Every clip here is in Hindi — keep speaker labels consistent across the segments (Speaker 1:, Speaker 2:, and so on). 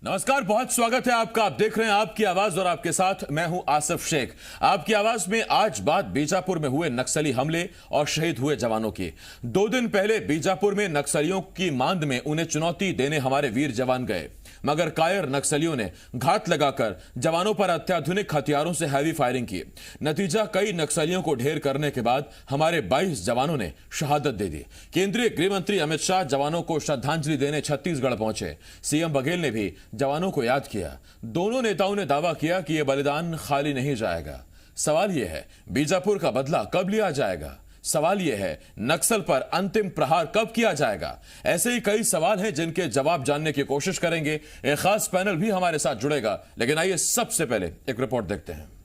Speaker 1: नमस्कार, बहुत स्वागत है आपका। आप देख रहे हैं आपकी आवाज और आपके साथ मैं हूं आसिफ शेख। आपकी आवाज में आज बात बीजापुर में हुए नक्सली हमले और शहीद हुए जवानों की। 2 दिन पहले बीजापुर में नक्सलियों की मांद में उन्हें चुनौती देने हमारे वीर जवान गए, मगर कायर नक्सलियों ने घात लगाकर जवानों पर अत्याधुनिक हथियारों से हैवी फायरिंग की। नतीजा, कई नक्सलियों को ढेर करने के बाद हमारे 22 जवानों ने शहादत दे दी। केंद्रीय गृह मंत्री अमित शाह जवानों को श्रद्धांजलि देने छत्तीसगढ़ पहुंचे। सीएम बघेल ने भी जवानों को याद किया। दोनों नेताओं ने दावा किया कि यह बलिदान खाली नहीं जाएगा। सवाल यह है, बीजापुर का बदला कब लिया जाएगा? सवाल यह है, नक्सल पर अंतिम प्रहार कब किया जाएगा? ऐसे ही कई सवाल हैं जिनके जवाब जानने की कोशिश करेंगे। एक खास पैनल भी हमारे साथ जुड़ेगा, लेकिन आइए सबसे पहले एक रिपोर्ट देखते हैं।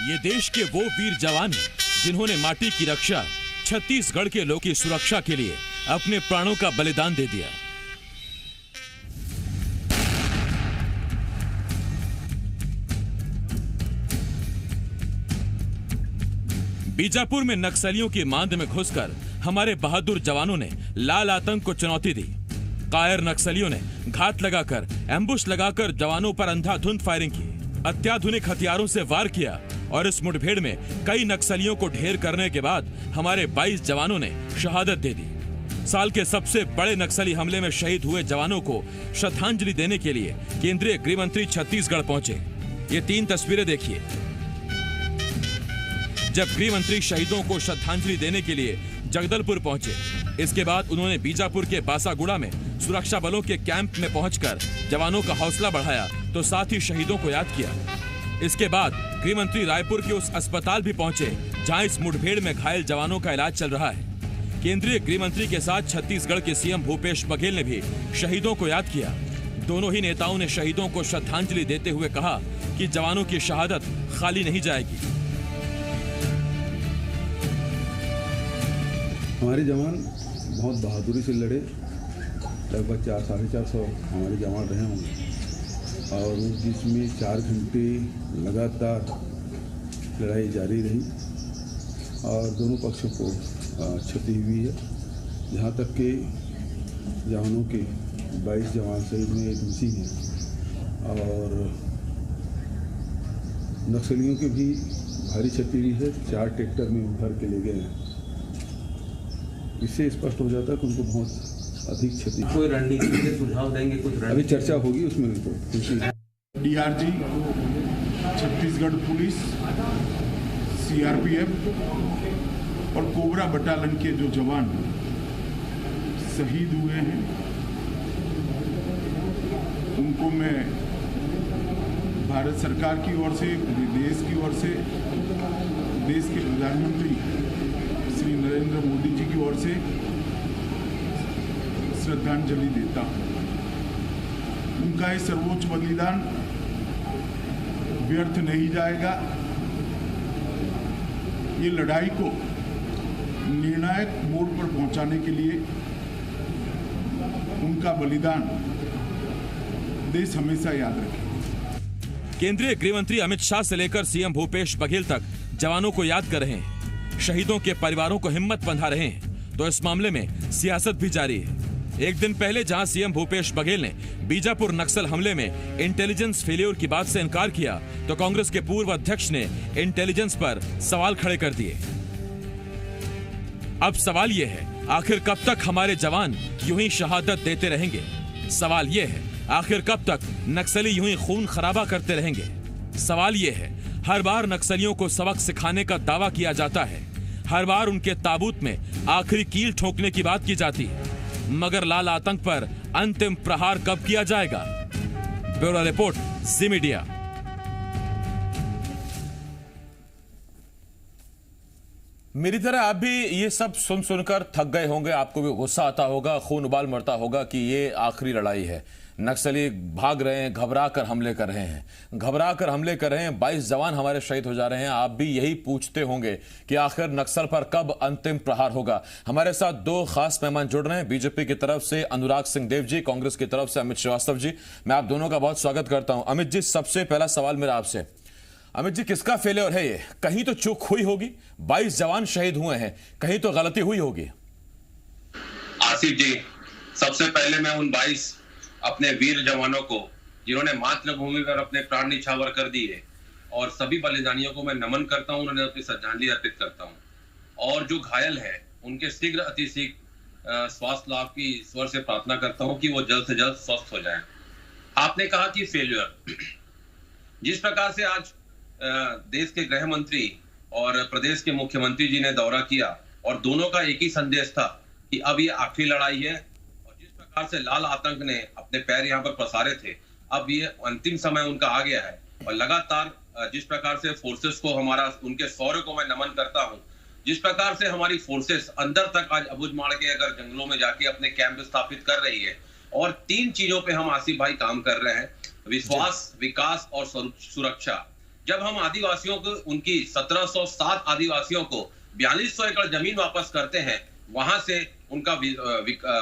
Speaker 1: ये देश के वो वीर जवान हैं जिन्होंने माटी की रक्षा, छत्तीसगढ़ के लोगों की सुरक्षा के लिए अपने प्राणों का बलिदान दे दिया। बीजापुर में नक्सलियों की मांद में घुसकर हमारे बहादुर जवानों ने लाल आतंक को चुनौती दी। कायर नक्सलियों ने घात लगाकर, एम्बुश लगाकर जवानों पर अंधाधुंध फायरिंग की, अत्याधुनिक हथियारों से वार किया और इस मुठभेड़ में कई नक्सलियों को ढेर करने के बाद हमारे 22 जवानों ने शहादत दे दी। साल के सबसे बड़े नक्सली हमले में शहीद हुए जवानों को श्रद्धांजलि देने के लिए केंद्रीय गृह मंत्री छत्तीसगढ़ पहुंचे। ये 3 तस्वीरें देखिए। जब गृह मंत्री शहीदों को श्रद्धांजलि देने के लिए जगदलपुर पहुंचे, इसके बाद उन्होंने बीजापुर के बासागुड़ा में सुरक्षा बलों के कैंप में पहुंचकर जवानों का हौसला बढ़ाया, तो साथ ही शहीदों को याद किया। इसके बाद गृह मंत्री रायपुर के उस अस्पताल भी पहुंचे जहां इस मुठभेड़ में घायल जवानों का इलाज चल रहा है। केंद्रीय गृह मंत्री के साथ छत्तीसगढ़ के सीएम भूपेश बघेल ने भी शहीदों को याद किया। दोनों ही नेताओं ने शहीदों को श्रद्धांजलि देते हुए कहा कि जवानों की शहादत खाली नहीं जाएगी।
Speaker 2: हमारे जवान बहुत बहादुरी से लड़े। लगभग 400-450 हमारे जवान रहे होंगे और जिसमें 4 घंटे लगातार लड़ाई जारी रही और दोनों पक्षों को क्षति हुई है। जहाँ तक कि जवानों के 22 जवान शहीद में एक मिसिंग है और नक्सलियों के भी भारी क्षति हुई है। 4 ट्रैक्टर में भर के ले गए हैं। इससे स्पष्ट हो जाता है कि उनको बहुत अधिक क्षति।
Speaker 3: कोई रणनीति के सुझाव देंगे? कुछ
Speaker 2: अभी चर्चा होगी उसमें। तो
Speaker 4: डीआरजी, छत्तीसगढ़ पुलिस, सीआरपीएफ और कोबरा बटालियन के जो जवान शहीद हुए हैं, उनको मैं भारत सरकार की ओर से, देश की ओर से, देश के प्रधानमंत्री श्री नरेंद्र मोदी जी की ओर से श्रद्धांजलि देता हूं। उनका ये सर्वोच्च बलिदान व्यर्थ नहीं जाएगा। ये लड़ाई को निर्णायक मोड़ पर पहुंचाने के लिए उनका बलिदान देश हमेशा याद रखेगा।
Speaker 1: केंद्रीय गृह मंत्री अमित शाह से लेकर सीएम भूपेश बघेल तक जवानों को याद कर रहे हैं, शहीदों के परिवारों को हिम्मत बंधा रहे हैं, तो इस मामले में सियासत भी जारी है। एक दिन पहले जहां सीएम भूपेश बघेल ने बीजापुर नक्सल हमले में इंटेलिजेंस फेलियर की बात से इनकार किया, तो कांग्रेस के पूर्व अध्यक्ष ने इंटेलिजेंस पर सवाल खड़े कर दिए। अब सवाल यह है, आखिर कब तक हमारे जवान यूं ही शहादत देते रहेंगे? सवाल यह है, आखिर कब तक नक्सली यूं ही खून खराबा करते रहेंगे? सवाल यह है, हर बार नक्सलियों को सबक सिखाने का दावा किया जाता है, हर बार उनके ताबूत में आखिरी कील ठोकने की बात की जाती है, मगर लाल आतंक पर अंतिम प्रहार कब किया जाएगा? ब्यूरो रिपोर्ट, जी मीडिया। मेरी तरह आप भी ये सब सुनकर थक गए होंगे, आपको भी गुस्सा आता होगा, खून उबाल मरता होगा कि ये आखिरी लड़ाई है। नक्सली भाग रहे हैं, घबरा कर हमले कर रहे हैं, 22 जवान हमारे शहीद हो जा रहे हैं। आप भी यही पूछते होंगे कि आखिर नक्सल पर कब अंतिम प्रहार होगा। हमारे साथ दो खास मेहमान जुड़ रहे हैं, बीजेपी की तरफ से अनुराग सिंह देव जी, कांग्रेस की तरफ से अमित श्रीवास्तव जी। मैं आप दोनों का बहुत स्वागत करता हूं। अमित जी, सबसे पहला सवाल मेरा आपसे, अमित जी, किसका फेलियर है ये? कहीं तो चूक हुई होगी, 22 जवान शहीद हुए हैं, कहीं तो गलती हुई होगी।
Speaker 5: आसिफ जी, सबसे पहले मैं उन 22 अपने वीर जवानों को जिन्होंने मातृभूमि पर अपने प्राण न्यौछावर कर दिए और सभी बलिदानियों को मैं नमन करता हूं, उन्हें अपनी श्रद्धांजलि अर्पित करता हूं। और जो घायल है उनके शीघ्र अतिशीघ्र स्वास्थ्य लाभ की ईश्वर से प्रार्थना करता हूं कि वो जल्द से जल्द स्वस्थ हो जाएं। आपने कहा कि फेल्यूर, जिस प्रकार से आज देश के गृह मंत्री और प्रदेश के मुख्यमंत्री जी ने दौरा किया और दोनों का एक ही संदेश था कि अब ये आखिरी लड़ाई है, और जिस प्रकार से लाल आतंक ने अपने पैर यहाँ पर पसारे थे, अब ये अंतिम समय उनका आ गया है। और लगातार जिस प्रकार से फोर्सेस को उनके शौर्य को मैं नमन करता हूँ, जिस प्रकार से हमारी फोर्सेस अंदर तक आज अबुझमाड़ के अगर जंगलों में जाके अपने कैंप स्थापित कर रही है, और 3 चीजों पे हम आसिफ भाई काम कर रहे हैं, विश्वास, विकास और सुरक्षा। जब हम आदिवासियों को, उनकी 1707 आदिवासियों को 4200 एकड़ जमीन वापस करते हैं, वहां से उनका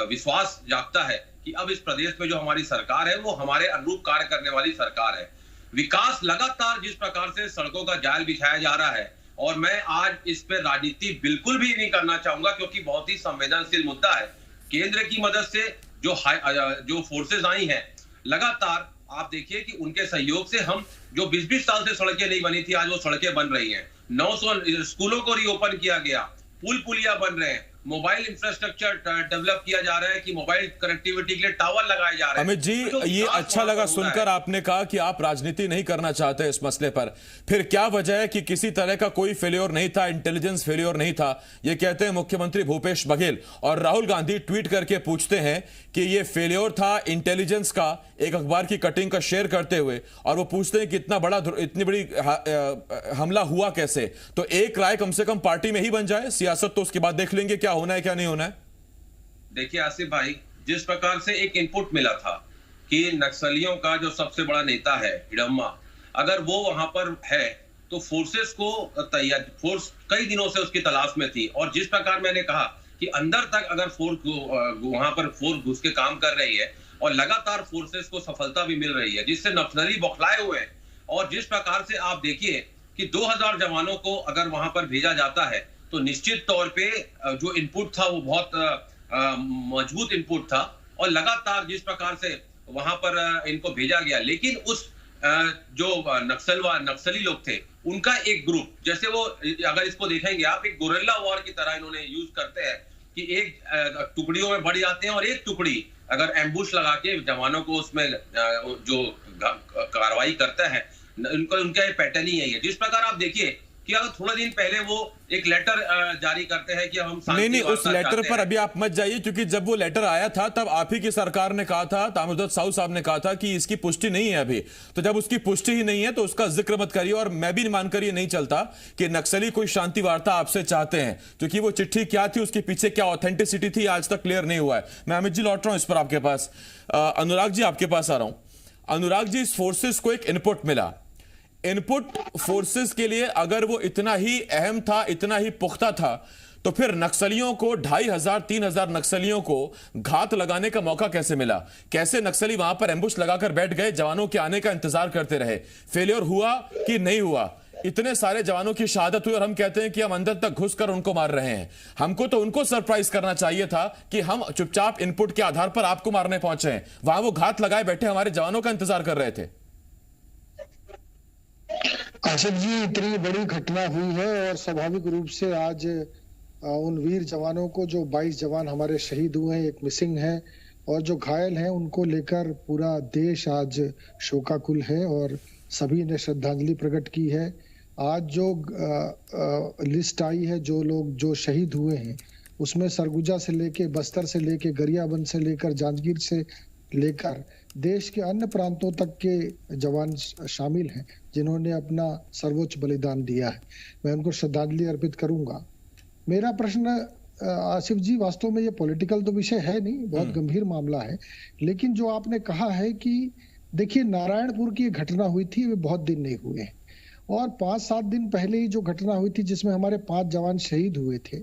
Speaker 5: विश्वास जागता है कि अब इस प्रदेश में जो हमारी सरकार है वो हमारे अनुरूप कार्य करने वाली सरकार है। विकास लगातार जिस प्रकार से सड़कों का जाल बिछाया जा रहा है, और मैं आज इस पे राजनीति बिल्कुल भी नहीं करना चाहूंगा क्योंकि बहुत ही संवेदनशील मुद्दा है। केंद्र की मदद से जो फोर्सेस आई हैं, लगातार आप देखिए कि उनके सहयोग से हम जो 20-20 साल से सड़कें नहीं बनी थी, आज वो सड़कें बन रही हैं। 900 स्कूलों को रीओपन किया गया, पुलिया बन रहे हैं, मोबाइल इंफ्रास्ट्रक्चर डेवलप किया जा रहा है कि मोबाइल कनेक्टिविटी के लिए टावर लगाए जा रहे हैं।
Speaker 1: अमित जी, ये अच्छा लगा सुनकर आपने कहा कि आप राजनीति नहीं करना चाहते इस मसले पर। फिर क्या वजह है कि किसी तरह का कोई फेलियर नहीं था, इंटेलिजेंस फेलियर नहीं था, ये कहते हैं मुख्यमंत्री भूपेश बघेल, और राहुल गांधी ट्वीट करके पूछते हैं कि ये फेलियर था इंटेलिजेंस का, एक अखबार की कटिंग का शेयर करते हुए, और वो पूछते हैं कि इतनी बड़ी हमला हुआ कैसे। तो एक राय कम से कम पार्टी में ही बन जाए, सियासत तो उसके बाद देख लेंगे क्या होना है क्या नहीं होना है।
Speaker 5: देखिए आसिफ भाई, जिस प्रकार से एक इनपुट मिला था कि नक्सलियों का जो सबसे बड़ा नेता है हिडम्मा, अगर वो वहां पर है तो फोर्सेस को फोर्स कई दिनों से उसकी तलाश में थी। और जिस प्रकार मैंने कहा कि अंदर तक अगर वहां पर फोर्स घुस के काम कर रही है और लगातार फोर्सेस को सफलता भी मिल रही है, जिससे नक्सली बौखलाए हुए हैं। और जिस प्रकार से आप देखिए कि 2000 जवानों को अगर वहां पर भेजा जाता है तो निश्चित तौर पे जो इनपुट था वो बहुत मजबूत इनपुट था, और लगातार जिस प्रकार से वहां पर इनको भेजा गया, लेकिन उस जो नक्सली लोग थे उनका एक ग्रुप, जैसे वो अगर इसको देखेंगे आप, एक गोरिल्ला वॉर की तरह इन्होंने यूज करते हैं कि एक टुकड़ियों में बढ़ जाते हैं और एक टुकड़ी अगर एम्बुश लगा के जवानों को उसमें जो कार्रवाई करता है, उनका पैटर्न ही यही है। जिस प्रकार आप देखिए कि अगर थोड़ा दिन पहले वो एक लेटर जारी करते हैं कि हम
Speaker 1: नहीं, उस लेटर पर अभी आप मत जाइए, क्योंकि जब वो लेटर आया था तब आप ही की सरकार ने कहा था, तामिरध्वज साहू साहब ने कहा था कि इसकी पुष्टि नहीं है अभी। तो जब उसकी पुष्टि ही नहीं है तो उसका जिक्र मत करिए, और मैं भी मानकर ये नहीं चलता कि नक्सली कोई शांति वार्ता आपसे चाहते हैं, क्योंकि वो चिट्ठी क्या थी, उसके पीछे क्या ऑथेंटिसिटी थी, आज तक क्लियर नहीं हुआ है। मैं अमित जी लौट रहा हूं इस पर आपके पास। अनुराग जी आपके पास आ रहा हूं। अनुराग जी, इस फोर्सेस को एक इनपुट मिला, इनपुट फोर्सेस के लिए अगर वो इतना ही अहम था, इतना ही पुख्ता था, तो फिर नक्सलियों को 2500-3000 नक्सलियों को घात लगाने का मौका कैसे मिला? कैसे नक्सली वहां पर एम्बुश लगाकर बैठ गए, जवानों के आने का इंतजार करते रहे? फेलियर हुआ कि नहीं हुआ? इतने सारे जवानों की शहादत हुई और हम कहते हैं कि हम अंदर तक घुसकर उनको मार रहे हैं। हमको तो उनको सरप्राइज करना चाहिए था कि हम चुपचाप इनपुट के आधार पर आपको मारने पहुंचे हैं, वहां वो घात लगाए बैठे हमारे जवानों का इंतजार कर रहे थे।
Speaker 6: आसिफ जी, इतनी बड़ी घटना हुई है और स्वाभाविक रूप से आज उन वीर जवानों को, जो 22 जवान हमारे शहीद हुए हैं, एक मिसिंग है, और जो घायल हैं उनको लेकर पूरा देश आज शोकाकुल है और सभी ने श्रद्धांजलि प्रकट की है। आज जो लिस्ट आई है जो लोग जो शहीद हुए हैं, उसमें सरगुजा से लेके, बस्तर से लेके, गरियाबंद से लेकर, जांजगीर से लेकर देश के अन्य प्रांतों तक के जवान शामिल हैं जिन्होंने अपना सर्वोच्च बलिदान दिया है। मैं उनको श्रद्धांजलि अर्पित करूंगा। मेरा प्रश्न आसिफ जी, वास्तव में ये पॉलिटिकल तो विषय है नहीं, बहुत गंभीर मामला है। लेकिन जो आपने कहा है कि देखिए, नारायणपुर की घटना हुई थी, वे बहुत दिन नहीं हुए हैं, और 5-7 दिन पहले ही जो घटना हुई थी जिसमें हमारे 5 जवान शहीद हुए थे,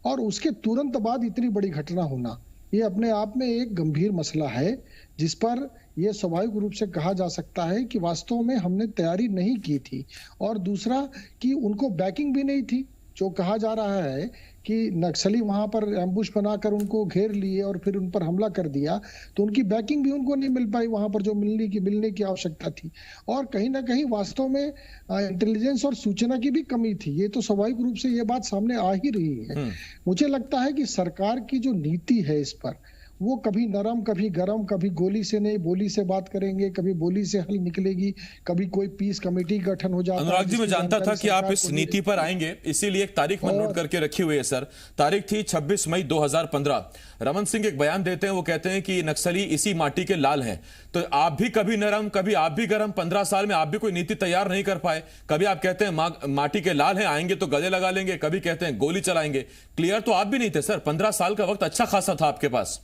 Speaker 6: और उसके तुरंत बाद इतनी बड़ी घटना होना, ये अपने आप में एक गंभीर मसला है, जिस पर यह स्वाभाविक रूप से कहा जा सकता है कि वास्तव में हमने तैयारी नहीं की थी। और दूसरा कि उनको बैकिंग भी नहीं थी। जो कहा जा रहा है कि नक्सली वहां पर एम्बुश बनाकर उनको घेर लिए और फिर उन पर हमला कर दिया, तो उनकी बैकिंग भी उनको नहीं मिल पाई वहां पर, जो मिलने की आवश्यकता थी। और कहीं ना कहीं वास्तव में इंटेलिजेंस और सूचना की भी कमी थी। ये तो स्वाभाविक रूप से ये बात सामने आ ही रही है। मुझे लगता है कि सरकार की जो नीति है इस पर, वो कभी नरम कभी गरम, कभी गोली से नहीं बोली से बात करेंगे, कभी बोली से हल निकलेगी, कभी कोई पीस कमेटी गठन हो जाता है।
Speaker 1: अनुराग जी, मैं जानता था कि आप इस नीति पर आएंगे, इसीलिए एक तारीख में नोट करके रखी हुई है सर। तारीख थी 26 मई 2015। रमन सिंह एक बयान देते हैं, वो कहते हैं कि नक्सली इसी माटी के लाल हैं। तो आप भी कभी नरम कभी आप भी गरम, 15 साल में आप भी कोई नीति तैयार नहीं कर पाए। कभी आप कहते हैं माटी के लाल हैं, आएंगे तो गले लगा लेंगे, कभी कहते हैं गोली चलाएंगे। क्लियर तो आप भी नहीं थे सर। 15 साल का वक्त अच्छा खासा था आपके पास।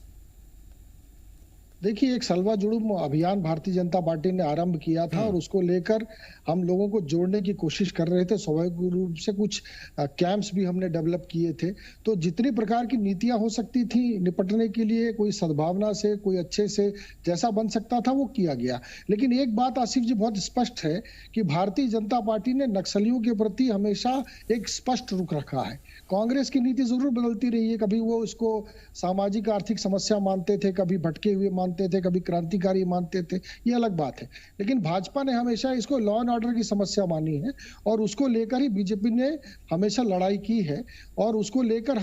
Speaker 6: देखिए, एक सलवा जुड़ुम अभियान भारतीय जनता पार्टी ने आरंभ किया था, और उसको लेकर हम लोगों को जोड़ने की कोशिश कर रहे थे। स्वाभाविक रूप से कुछ कैंप्स भी हमने डेवलप किए थे। तो जितनी प्रकार की नीतियां हो सकती थी निपटने के लिए, कोई सद्भावना से, कोई अच्छे से जैसा बन सकता था वो किया गया। लेकिन एक बात आसिफ जी बहुत स्पष्ट है कि भारतीय जनता पार्टी ने नक्सलियों के प्रति हमेशा एक स्पष्ट रुख रखा है। कांग्रेस की नीति जरूर बदलती रही है, कभी वो इसको सामाजिक आर्थिक समस्या मानते थे, कभी भटके हुए मानते थे, कभी क्रांतिकारी मानते थे, ये अलग बात है। लेकिन भाजपा ने हमेशा इसको लॉ एंड ऑर्डर की समस्या मानी है, और उसको लेकर ही बीजेपी ने हमेशा लड़ाई की है। और उसको लेकर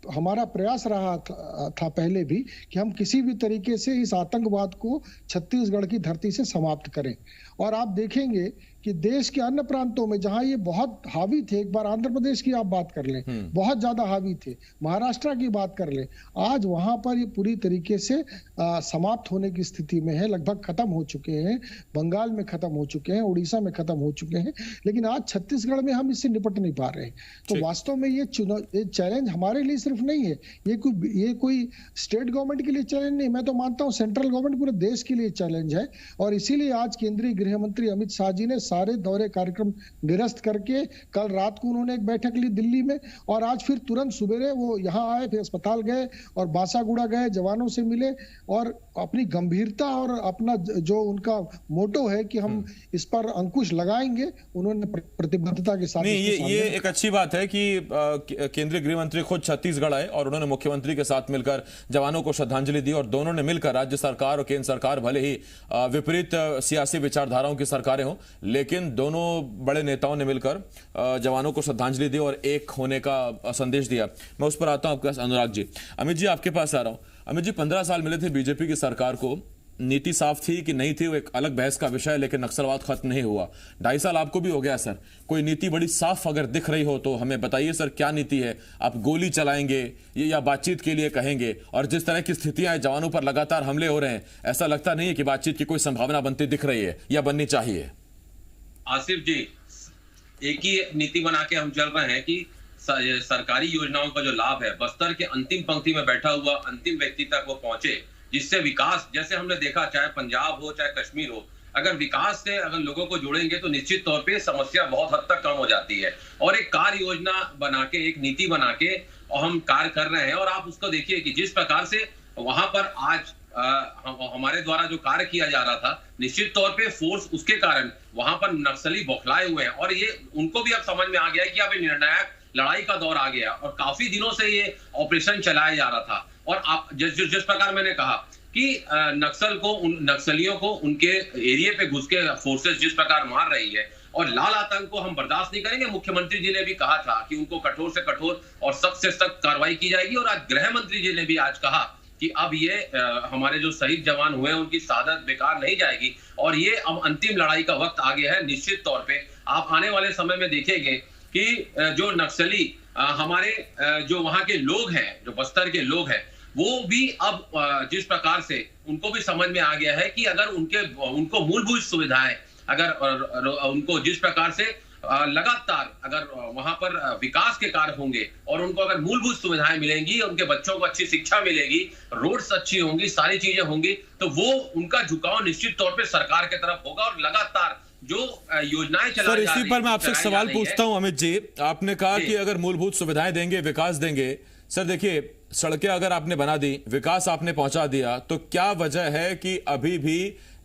Speaker 6: हमारा प्रयास रहा था पहले भी कि हम किसी भी तरीके से इस आतंकवाद को छत्तीसगढ़ की धरती से समाप्त करें। और आप देखेंगे कि देश के अन्य प्रांतों में जहां ये बहुत हावी थे, एक बार आंध्र प्रदेश की आप बात कर लें, बहुत ज्यादा हावी थे, महाराष्ट्र की बात कर लें, आज वहां पर ये पूरी तरीके से समाप्त होने की स्थिति में है। लगभग खत्म हो चुके हैं, बंगाल में खत्म हो चुके हैं, उड़ीसा में खत्म हो चुके हैं, लेकिन आज छत्तीसगढ़ में हम इससे निपट नहीं पा रहे। तो वास्तव में ये चैलेंज हमारे लिए सिर्फ नहीं है, ये कोई स्टेट गवर्नमेंट के लिए चैलेंज नहीं, मैं तो मानता हूँ सेंट्रल गवर्नमेंट पूरे देश के लिए चैलेंज है। और इसीलिए आज केंद्रीय गृह मंत्री अमित शाह जी ने सारे दौरे कार्यक्रम निरस्त करके कल रात को उन्होंने एक बैठक ली दिल्ली में, और आज फिर तुरंत सुबेरे वो यहाँ आए, फिर अस्पताल गए और बासागुड़ा गए, जवानों से मिले, और अपनी गंभीरता और अपना जो उनका मोटो है कि हम इस पर अंकुश लगाएंगे, उन्होंने प्रतिबद्धता के साथ।
Speaker 1: नहीं, ये एक अच्छी बात है कि केंद्रीय गृह मंत्री खुद छत्तीसगढ़ आए और उन्होंने मुख्यमंत्री के साथ मिलकर जवानों को श्रद्धांजलि दी, और दोनों ने मिलकर, राज्य सरकार और केंद्र सरकार भले ही विपरीत सियासी विचारधाराओं की सरकारें हों, लेकिन दोनों बड़े नेताओं ने मिलकर जवानों को श्रद्धांजलि दी और एक होने का संदेश दिया। मैं उस पर आता हूं आपके पास। अनुराग जी, अमित जी आपके पास आ रहा हूं। अमित जी, 15 साल मिले थे बीजेपी की सरकार को, नीति साफ थी कि नहीं थी वो एक अलग बहस का विषय है, लेकिन नक्सलवाद खत्म नहीं हुआ। 2.5 साल आपको भी हो गया सर। कोई नीति बड़ी साफ अगर दिख रही हो तो हमें बताइए सर, क्या नीति है? आप गोली चलाएंगे या बातचीत के लिए कहेंगे? और जिस तरह की स्थितियां हैं, जवानों पर लगातार हमले हो रहे हैं, ऐसा लगता नहीं है कि बातचीत की कोई संभावना बनती दिख रही है या बननी चाहिए?
Speaker 5: आसिफ जी, एक ही नीति बना के हम चल रहे हैं कि सरकारी योजनाओं का जो लाभ है बस्तर के अंतिम पंक्ति में बैठा हुआ अंतिम व्यक्ति तक वो पहुंचे, जिससे विकास, जैसे हमने देखा चाहे पंजाब हो चाहे कश्मीर हो, अगर विकास से अगर लोगों को जोड़ेंगे तो निश्चित तौर पे समस्या बहुत हद तक कम हो जाती है। और एक कार्य योजना बना के, एक नीति बना के और हम कार्य कर रहे हैं। और आप उसको देखिए कि जिस प्रकार से वहां पर आज हमारे द्वारा जो कार्य किया जा रहा था, निश्चित तौर पे फोर्स उसके कारण वहां पर नक्सली बौखलाए हुए हैं, और ये उनको भी अब समझ में आ गया है कि अब निर्णायक लड़ाई का दौर आ गया, और काफी दिनों से ये ऑपरेशन चलाया जा रहा था। और आप जिस प्रकार मैंने कहा कि नक्सलियों को उनके एरिया पे घुस के फोर्सेस जिस प्रकार मार रही है, और लाल आतंक को हम बर्दाश्त नहीं करेंगे। मुख्यमंत्री जी ने भी कहा था कि उनको कठोर से कठोर और सख्त से सख्त कार्रवाई की जाएगी, और आज गृह मंत्री जी ने भी आज कहा कि अब ये हमारे जो शहीद जवान हुए हैं उनकी शहादत बेकार नहीं जाएगी, और ये अब अंतिम लड़ाई का वक्त आ गया है। निश्चित तौर पे आप आने वाले समय में देखेंगे कि जो नक्सली हमारे जो वहां के लोग हैं, जो बस्तर के लोग हैं, वो भी अब जिस प्रकार से उनको भी समझ में आ गया है कि अगर उनको मूलभूत सुविधाएं, अगर उनको जिस प्रकार से लगातार अगर वहां पर विकास के कार्य होंगे और उनको अगर मूलभूत सुविधाएं मिलेंगी, उनके बच्चों को अच्छी शिक्षा मिलेगी, रोड्स अच्छी होंगी, सारी चीजें होंगी, तो वो उनका झुकाव निश्चित तौर पे सरकार की तरफ होगा। और लगातार जो योजनाएं चलाई जा रही हैं,
Speaker 1: सर इसी पर मैं आपसे एक सवाल पूछता हूं अमित जी, आपने कहा कि अगर मूलभूत सुविधाएं देंगे, विकास देंगे। सर देखिए, सड़कें अगर आपने बना दी, विकास आपने पहुंचा दिया, तो क्या वजह है कि अभी भी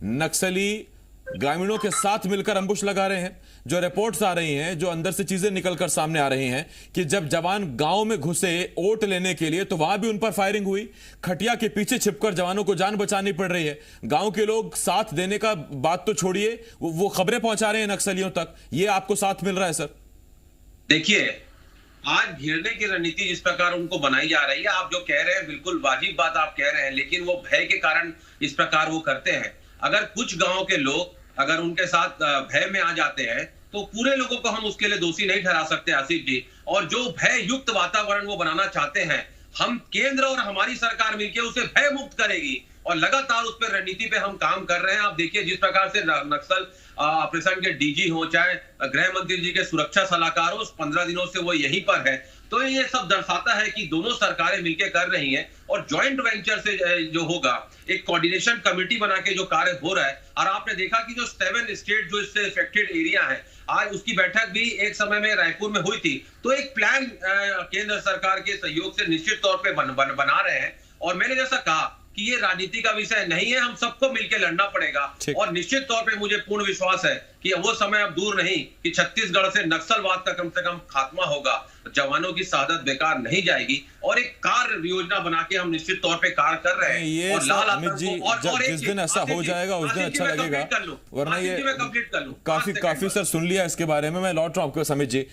Speaker 1: नक्सली ग्रामीणों के साथ मिलकर अंबुश लगा रहे हैं? जो रिपोर्ट्स आ रही हैं, जो अंदर से चीजें निकलकर सामने आ रही हैं कि जब जवान गांव में घुसे वोट लेने के लिए तो वहां भी उन पर फायरिंग हुई, खटिया के पीछे छिपकर जवानों को जान बचानी पड़ रही है। गांव के लोग साथ देने का बात तो छोड़िए, वो खबरें पहुंचा रहे हैं नक्सलियों तक। ये आपको साथ मिल रहा है? सर
Speaker 5: देखिए, आज घेरने की रणनीति जिस प्रकार उनको बनाई जा रही है, आप जो कह रहे हैं बिल्कुल वाजिब बात आप कह रहे हैं, लेकिन वो भय के कारण इस प्रकार वो करते हैं। अगर कुछ गांव के लोग अगर उनके साथ भय में आ जाते हैं तो पूरे लोगों को हम उसके लिए दोषी नहीं ठहरा सकते आसिफ जी। और जो भय युक्त वातावरण वो बनाना चाहते हैं, हम केंद्र और हमारी सरकार मिलकर उसे भय मुक्त करेगी और लगातार उस पर रणनीति पे हम काम कर रहे हैं। आप देखिए जिस प्रकार से नक्सल ऑपरेशन के डीजी हो, चाहे गृह मंत्री जी के सुरक्षा सलाहकार हो, 15 दिनों से वो यहीं पर है। तो ये सब दर्शाता है कि दोनों सरकारें मिलकर कर रही हैं और जॉइंट वेंचर से जो होगा, एक कोऑर्डिनेशन कमेटी बना के जो कार्य हो रहा है। और आपने देखा कि जो 7 स्टेट जो इससे इफेक्टेड एरिया है, आज उसकी बैठक भी एक समय में रायपुर में हुई थी। तो एक प्लान केंद्र सरकार के सहयोग से निश्चित तौर पे बना रहे हैं। और मैंने जैसा कहा कि ये राजनीति का विषय नहीं है, हम सबको मिलकर लड़ना पड़ेगा। और निश्चित तौर पे मुझे पूर्ण विश्वास है कि वो समय अब दूर नहीं कि छत्तीसगढ़ से नक्सलवाद का कम से कम खात्मा होगा, जवानों की शहादत बेकार नहीं जाएगी। और एक कार्य योजना बना के हम निश्चित तौर पे कार्य कर रहे हैं।
Speaker 1: ये
Speaker 5: और लाल
Speaker 1: अमित जी, जिस दिन ऐसा हो जाएगा उस दिन अच्छा लगेगा, वरना ये
Speaker 5: कंप्लीट कर लूं।
Speaker 1: काफी सर सुन लिया इसके बारे में। मैं लौट रहा हूं आपके पास अमित जी।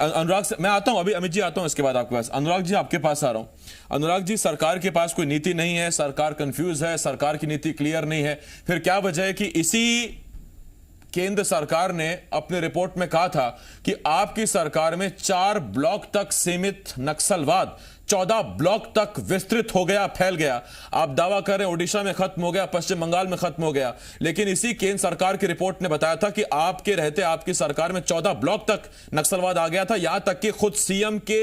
Speaker 1: अनुराग से मैं आता हूं, अभी अमित जी आता हूं इसके बाद आपके पास। अनुराग जी आपके पास आ रहा हूं। अनुराग जी, सरकार के पास कोई नीति नहीं है, सरकार कंफ्यूज है, सरकार की नीति क्लियर नहीं है, फिर क्या वजह है कि इसी केंद्र सरकार ने अपने रिपोर्ट में कहा था कि आपकी सरकार में 4 ब्लॉक तक सीमित नक्सलवाद 14 ब्लॉक तक विस्तृत हो गया, फैल गया। आप दावा कर रहे हैं ओडिशा में खत्म हो गया, पश्चिम बंगाल में खत्म हो गया, लेकिन इसी केंद्र सरकार की रिपोर्ट ने बताया था कि आपके रहते आपकी सरकार में 14 ब्लॉक तक नक्सलवाद आ गया था। यहां तक कि खुद सीएम के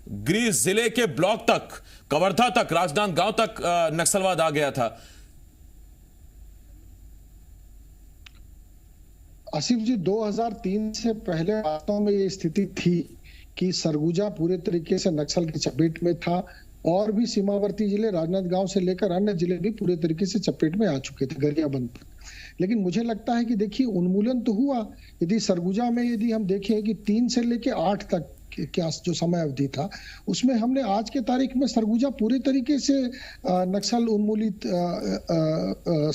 Speaker 1: गृह जिले के ब्लॉक तक, कवर्धा तक, राजनांदगांव तक नक्सलवाद आ गया था।
Speaker 6: आसिफ जी, 2003 से पहले वास्तव में ये स्थिति थी कि सरगुजा पूरे तरीके से नक्सल की चपेट में था और भी सीमावर्ती जिले राजनांदगांव से लेकर अन्य जिले भी पूरे तरीके से चपेट में आ चुके थे, गरियाबंद तक। लेकिन मुझे लगता है कि देखिए, उन्मूलन तो हुआ। यदि सरगुजा में यदि हम देखें कि 3 से लेकर 8 तक क्या जो समय अवधि था, उसमें हमने आज के तारीख में सरगुजा पूरे तरीके से नक्सल उन्मूलित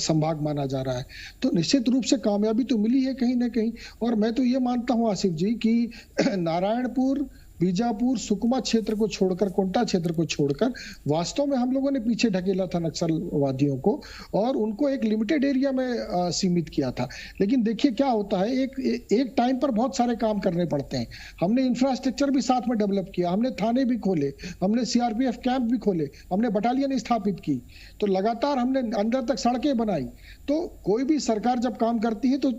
Speaker 6: संभाग माना जा रहा है। तो निश्चित रूप से कामयाबी तो मिली है कहीं ना कहीं। और मैं तो ये मानता हूं आसिफ जी कि नारायणपुर, बीजापुर, सुकमा क्षेत्र को छोड़कर, कोंटा क्षेत्र को छोड़कर वास्तव में हम लोगों ने पीछे ढकेला था नक्सलवादियों को और उनको एक लिमिटेड एरिया में सीमित किया था। लेकिन देखिए क्या होता है, एक टाइम पर बहुत सारे काम करने पड़ते हैं। हमने इंफ्रास्ट्रक्चर भी साथ में डेवलप किया, हमने थाने भी खोले, हमने सीआरपीएफ कैंप भी खोले, हमने बटालियन स्थापित की, तो लगातार हमने अंदर तक सड़कें बनाई। तो कोई भी सरकार जब काम करती है तो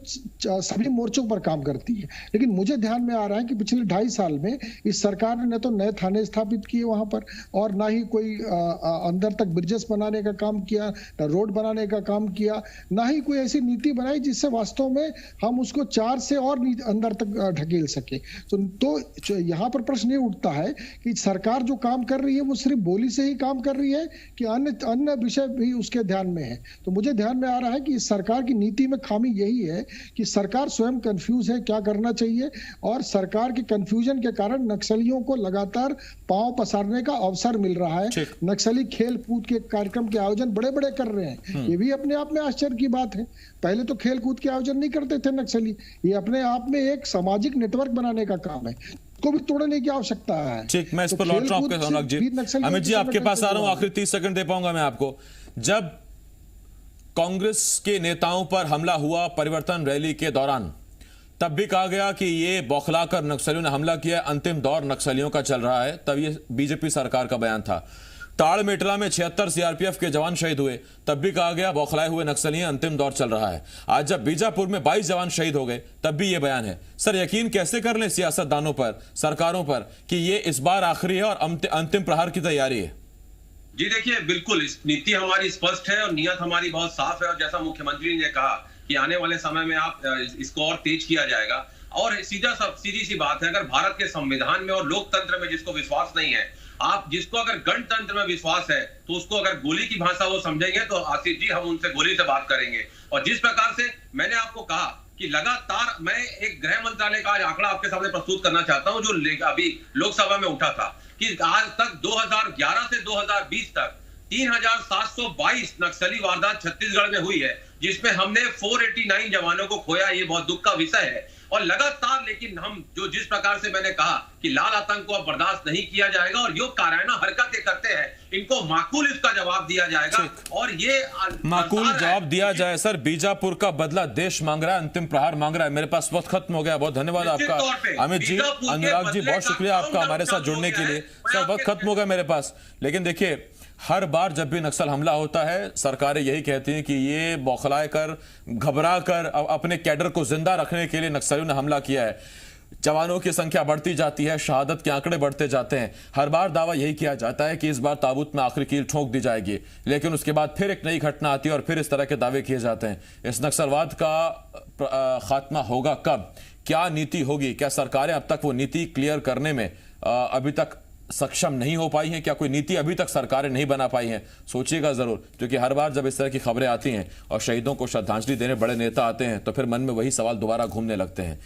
Speaker 6: सभी मोर्चों पर काम करती है। लेकिन मुझे ध्यान में आ रहा है कि पिछले 2.5 साल में इस सरकार ने न तो नए थाने स्थापित किए वहां पर, और ना ही कोई अंदर तक ब्रिजेस बनाने का काम किया, ना रोड बनाने का काम किया, ना ही कोई ऐसी नीति बनाई जिससे वास्तव में हम उसको 4 से और अंदर तक ढकेल सके। तो यहाँ पर प्रश्न ये उठता है कि सरकार जो काम कर रही है वो सिर्फ बोली से ही काम कर रही है कि अन्य विषय भी उसके ध्यान में है। तो मुझे ध्यान में आ रहा है कि इस सरकार की नीति में खामी यही है कि सरकार स्वयं कंफ्यूज है क्या करना चाहिए, और सरकार के कंफ्यूजन के कारण नक्सलियों को लगातार पांव पसारने का अवसर मिल रहा है। नक्सली खेल कूद के कार्यक्रम के आयोजन बड़े बड़े कर रहे हैं, ये भी अपने आप में आश्चर्य की बात है। पहले तो खेल कूद के आयोजन नहीं करते थे नक्सली, ये अपने आप में एक सामाजिक नेटवर्क बनाने का काम है, को भी तोड़ने की आवश्यकता है।
Speaker 1: ठीक, मैं इस पर लौट रहा हूं अनुराग जी। अमित जी आपके पास आ रहा हूं, आखिरी 30 सेकंड दे पाऊंगा मैं आपको। जब कांग्रेस के नेताओं पर हमला हुआ परिवर्तन रैली के दौरान, तब भी कहा गया कि ये बौखलाकर नक्सलियों ने हमला किया, अंतिम दौर नक्सलियों का चल रहा है, तब ये बीजेपी सरकार का बयान था। ताड़मेटला में 76 सीआरपीएफ के जवान शहीद हुए, तब भी कहा गया बौखलाए हुए नक्सली हैं, अंतिम दौर चल रहा है। आज जब बीजापुर में 22 जवान शहीद हो गए, तब भी ये बयान है। सर, यकीन कैसे कर लें सियासतदानों पर, सरकारों पर कि ये इस बार आखिरी है और अंतिम प्रहार की तैयारी है?
Speaker 5: जी देखिए, बिल्कुल इस नीति हमारी स्पष्ट है और नियत हमारी बहुत साफ है। और जैसा मुख्यमंत्री ने कहा कि आने वाले समय में आप इसको और तेज किया जाएगा। और सीधी सी बात है, अगर भारत के संविधान में और लोकतंत्र में जिसको विश्वास नहीं है, आप जिसको अगर गणतंत्र में विश्वास है, तो उसको अगर गोली की भाषा वो समझेंगे तो आसिफ जी हम उनसे गोली से बात करेंगे। और जिस प्रकार से मैंने आपको कहा कि लगातार मैं एक गृह मंत्रालय का आज आंकड़ा आपके सामने प्रस्तुत करना चाहता हूं, जो अभी लोकसभा में उठा था कि आज तक 2011 से 2020 तक 3722 नक्सली वारदात छत्तीसगढ़ में हुई है, जिसमें हमने 489 जवानों को खोया। ये बहुत दुख का विषय है। और लगातार लेकिन हम जिस प्रकार से मैंने कहा कि लाल आतंक को अब बर्दाश्त नहीं किया जाएगा और जो कारायना हरकतें करते हैं इनको माकूल इसका जवाब दिया जाएगा। और ये
Speaker 1: माकूल जवाब दिया जाए। सर, बीजापुर का बदला देश मांग रहा है, अंतिम प्रहार मांग रहा है। मेरे पास वक्त खत्म हो गया। बहुत धन्यवाद आपका अमित जी, अनुराग जी, बहुत शुक्रिया आपका हमारे साथ जुड़ने के लिए। सर, वक्त खत्म हो गया मेरे पास। लेकिन देखिए, हर बार जब भी नक्सल हमला होता है, सरकारें यही कहती हैं कि ये बौखलाए कर, घबरा कर अपने कैडर को जिंदा रखने के लिए नक्सलियों ने हमला किया है। जवानों की संख्या बढ़ती जाती है, शहादत के आंकड़े बढ़ते जाते हैं। हर बार दावा यही किया जाता है कि इस बार ताबूत में आखिरी कील ठोक दी जाएगी, लेकिन उसके बाद फिर एक नई घटना आती है और फिर इस तरह के दावे किए जाते हैं। इस नक्सलवाद का खात्मा होगा कब? क्या नीति होगी? क्या सरकारें अब तक वो नीति क्लियर करने में अभी तक सक्षम नहीं हो पाई हैं? क्या कोई नीति अभी तक सरकारें नहीं बना पाई हैं? सोचिएगा जरूर, क्योंकि हर बार जब इस तरह की खबरें आती हैं और शहीदों को श्रद्धांजलि देने बड़े नेता आते हैं, तो फिर मन में वही सवाल दोबारा घूमने लगते हैं।